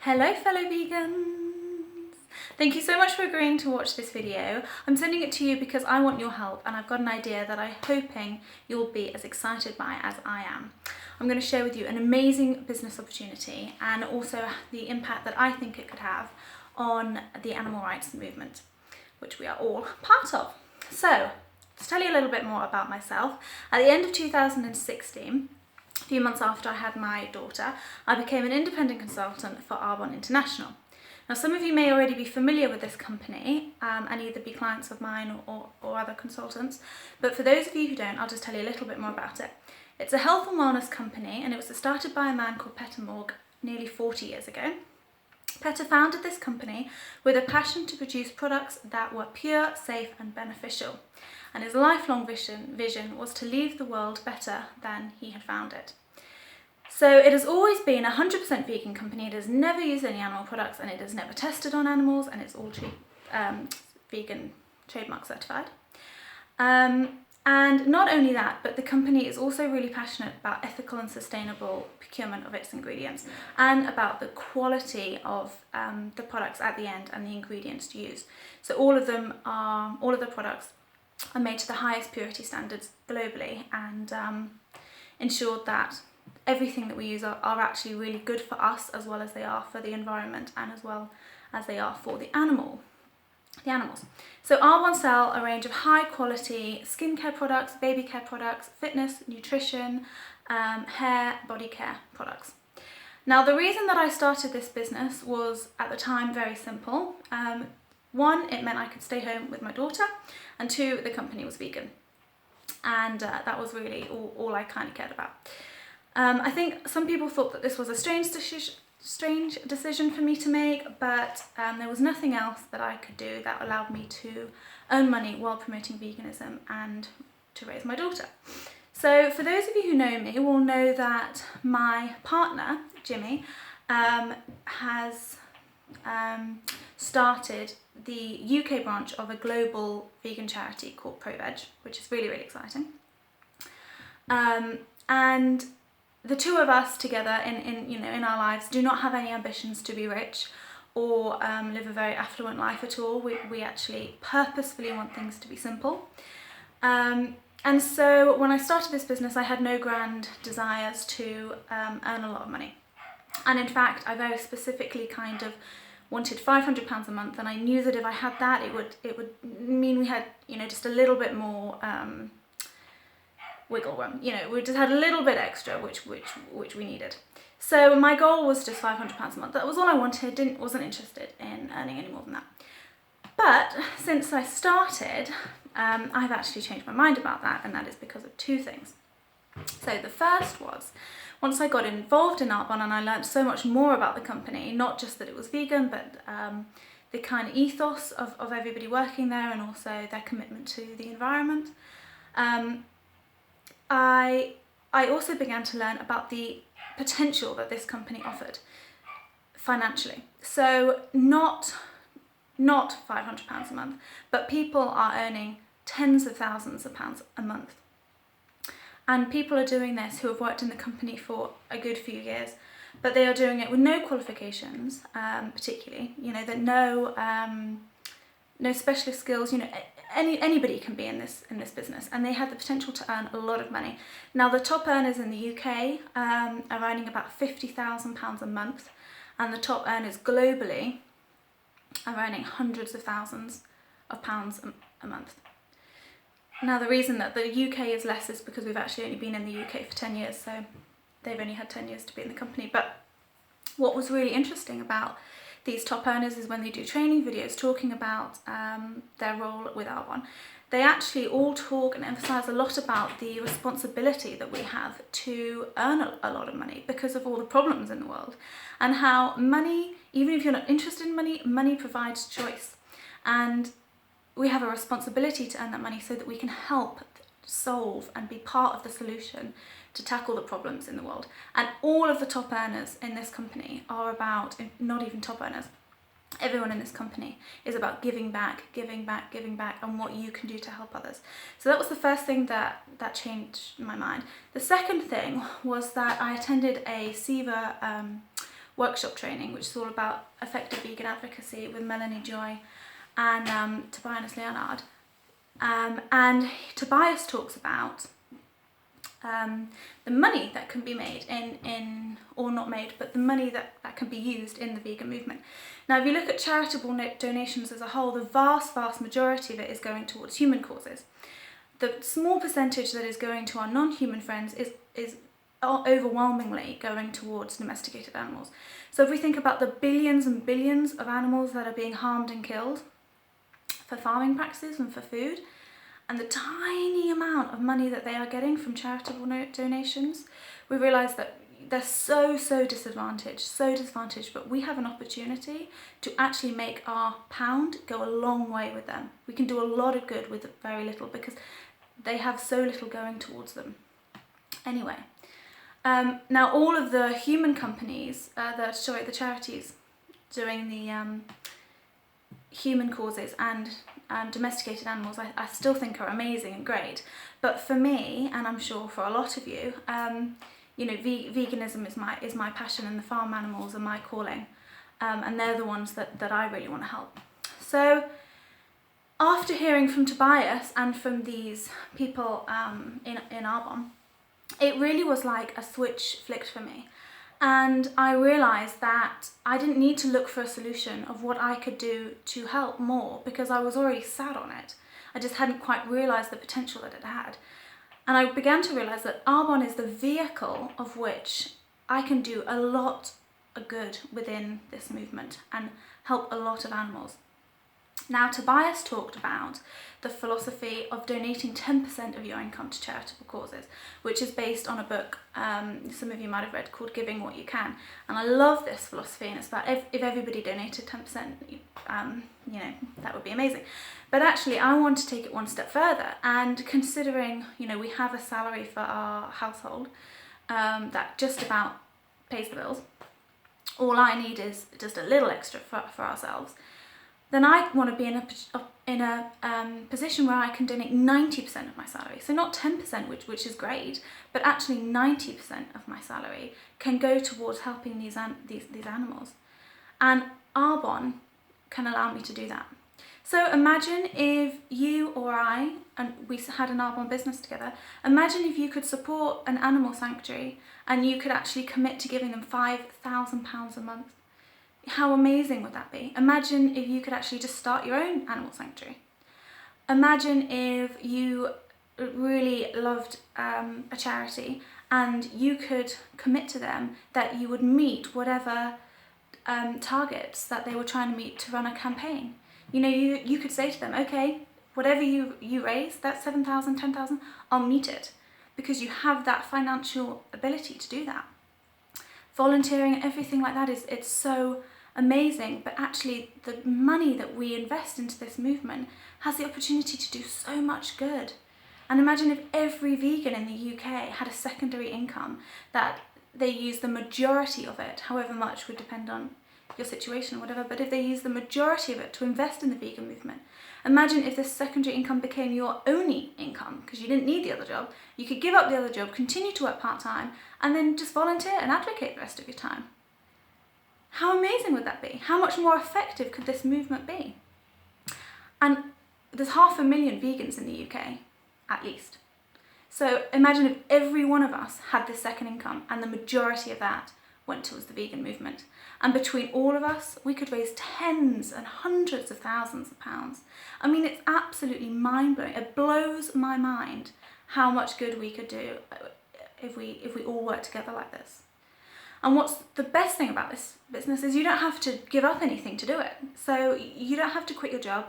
Hello fellow vegans! Thank you so much for agreeing to watch this video. I'm sending it to you because I want your help and I've got an idea that I'm hoping you'll be as excited by as I am. I'm going to share with you an amazing business opportunity and also the impact that I think it could have on the animal rights movement, which we are all part of. So, to tell you a little bit more about myself, at the end of 2016, a few months after I had my daughter, I became an independent consultant for Arbonne International. Now, some of you may already be familiar with this company and either be clients of mine or other consultants, but for those of you who don't, I'll just tell you a little bit more about it. It's a health and wellness company, and it was started by a man called Peter Morg nearly 40 years ago. Peter founded this company with a passion to produce products that were pure, safe and beneficial. And his lifelong vision was to leave the world better than he had found it. So it has always been a 100% vegan company. It has never used any animal products and it has never tested on animals, and it's all vegan trademark certified. And not only that, but the company is also really passionate about ethical and sustainable procurement of its ingredients and about the quality of the products at the end and the ingredients used. So all of the products are made to the highest purity standards globally and ensured that everything that we use are actually really good for us, as well as they are for the environment and as well as they are for the animals. So Arbonne sell a range of high quality skincare products, baby care products, fitness, nutrition, hair, body care products. Now, the reason that I started this business was at the time very simple. One, it meant I could stay home with my daughter, and two, the company was vegan. And that was really all I kind of cared about. I think some people thought that this was a strange decision for me to make, but there was nothing else that I could do that allowed me to earn money while promoting veganism and to raise my daughter. So for those of you who know me will know that my partner, Jimmy, has started the UK branch of a global vegan charity called ProVeg, which is really, really exciting. And the two of us together in our lives do not have any ambitions to be rich or live a very affluent life at all. We actually purposefully want things to be simple. And so when I started this business, I had no grand desires to earn a lot of money. And in fact, I very specifically kind of wanted £500 a month, and I knew that if I had that, it would mean we had, just a little bit more wiggle room. We just had a little bit extra, which we needed. So my goal was just £500 a month. That was all I wanted. Wasn't interested in earning any more than that. But since I started, I've actually changed my mind about that, and that is because of two things. So the first was, once I got involved in Arbonne and I learned so much more about the company, not just that it was vegan, but the kind of ethos of everybody working there and also their commitment to the environment, I also began to learn about the potential that this company offered financially. So not £500 a month, but people are earning tens of thousands of pounds a month. And people are doing this who have worked in the company for a good few years, but they are doing it with no qualifications, particularly, that no specialist skills, anybody can be in this business, and they have the potential to earn a lot of money. Now, the top earners in the UK are earning about £50,000 a month, and the top earners globally are earning hundreds of thousands of pounds a month. Now, the reason that the UK is less is because we've actually only been in the UK for 10 years, so they've only had 10 years to be in the company. But what was really interesting about these top earners is when they do training videos talking about their role with Arbonne, they actually all talk and emphasise a lot about the responsibility that we have to earn a lot of money because of all the problems in the world, and how money, even if you're not interested in money, money provides choice. And we have a responsibility to earn that money so that we can help solve and be part of the solution to tackle the problems in the world. And all of the top earners in this company are about, not even top earners, everyone in this company is about giving back, and what you can do to help others. So that was the first thing that changed my mind. The second thing was that I attended a SIVA workshop training, which is all about effective vegan advocacy with Melanie Joy and Tobias Leonard. And Tobias talks about the money that can be made or not made, but the money that can be used in the vegan movement. Now, if you look at charitable donations as a whole, the vast majority of it is going towards human causes. The small percentage that is going to our non-human friends is overwhelmingly going towards domesticated animals. So if we think about the billions and billions of animals that are being harmed and killed for farming practices and for food, and the tiny amount of money that they are getting from charitable donations, we realise that they're so disadvantaged, but we have an opportunity to actually make our pound go a long way with them. We can do a lot of good with very little because they have so little going towards them. Anyway, now all of the human companies, the charities doing the human causes and domesticated animals, I still think are amazing and great. But for me, and I'm sure for a lot of you, veganism is my passion, and the farm animals are my calling, and they're the ones that I really want to help. So after hearing from Tobias and from these people in Arbonne, it really was like a switch flicked for me. And I realised that I didn't need to look for a solution of what I could do to help more, because I was already sat on it. I just hadn't quite realised the potential that it had. And I began to realise that Arbonne is the vehicle of which I can do a lot of good within this movement and help a lot of animals. Now, Tobias talked about the philosophy of donating 10% of your income to charitable causes, which is based on a book some of you might have read called Giving What You Can. And I love this philosophy, and it's about if everybody donated 10%, that would be amazing. But actually, I want to take it one step further, and considering, we have a salary for our household that just about pays the bills. All I need is just a little extra for ourselves. Then I want to be in a position where I can donate 90% of my salary. So not 10%, which is great, but actually 90% of my salary can go towards helping these animals. And Arbonne can allow me to do that. So imagine if you or I, and we had an Arbonne business together, imagine if you could support an animal sanctuary and you could actually commit to giving them £5,000 a month. How amazing would that be? Imagine if you could actually just start your own animal sanctuary. Imagine if you really loved a charity and you could commit to them that you would meet whatever targets that they were trying to meet to run a campaign. You could say to them, okay, whatever you raise, that's 7,000, 10,000, I'll meet it, because you have that financial ability to do that. Volunteering, everything like that it's so amazing, but actually the money that we invest into this movement has the opportunity to do so much good. And imagine if every vegan in the UK had a secondary income that they use the majority of it, however much would depend on your situation or whatever, but if they use the majority of it to invest in the vegan movement. Imagine if this secondary income became your only income, because you didn't need the other job. You could give up the other job, continue to work part-time, and then just volunteer and advocate the rest of your time. How amazing would that be? How much more effective could this movement be? And there's 500,000 vegans in the UK, at least. So imagine if every one of us had this second income and the majority of that went towards the vegan movement. And between all of us, we could raise tens and hundreds of thousands of pounds. I mean, it's absolutely mind-blowing. It blows my mind how much good we could do if we all work together like this. And what's the best thing about this business is you don't have to give up anything to do it. So you don't have to quit your job.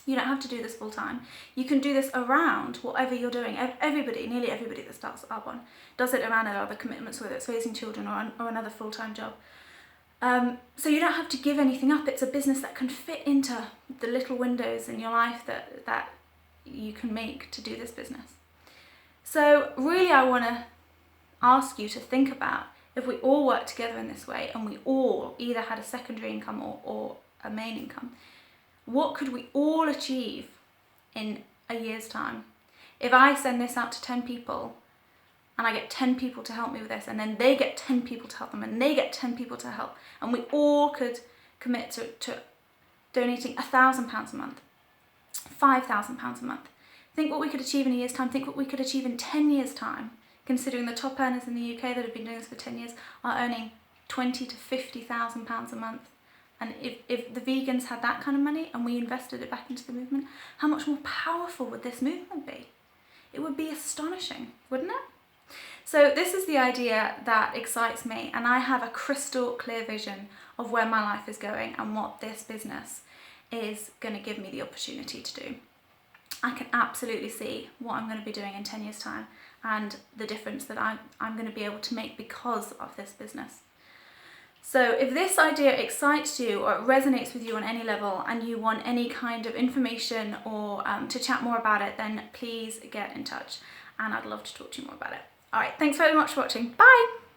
You don't have to do this full time. You can do this around whatever you're doing. Nearly everybody that starts Arbonne does it around their other commitments, whether it's raising children or another full-time job. So you don't have to give anything up. It's a business that can fit into the little windows in your life that you can make to do this business. So really I want to ask you to think about, if we all work together in this way and we all either had a secondary income or a main income, what could we all achieve in a year's time? If I send this out to 10 people and I get 10 people to help me with this, and then they get 10 people to help them, and they get 10 people to help, and we all could commit to donating £1,000 a month, £5,000 a month. Think what we could achieve in a year's time, think what we could achieve in 10 years' time, considering the top earners in the UK that have been doing this for 10 years are earning £20,000 to £50,000 a month. And if the vegans had that kind of money and we invested it back into the movement, how much more powerful would this movement be? It would be astonishing, wouldn't it? So this is the idea that excites me, and I have a crystal clear vision of where my life is going and what this business is going to give me the opportunity to do. I can absolutely see what I'm going to be doing in 10 years' time and the difference that I'm going to be able to make because of this business. So if this idea excites you or it resonates with you on any level and you want any kind of information or to chat more about it, then please get in touch and I'd love to talk to you more about it. All right, thanks very much for watching. Bye!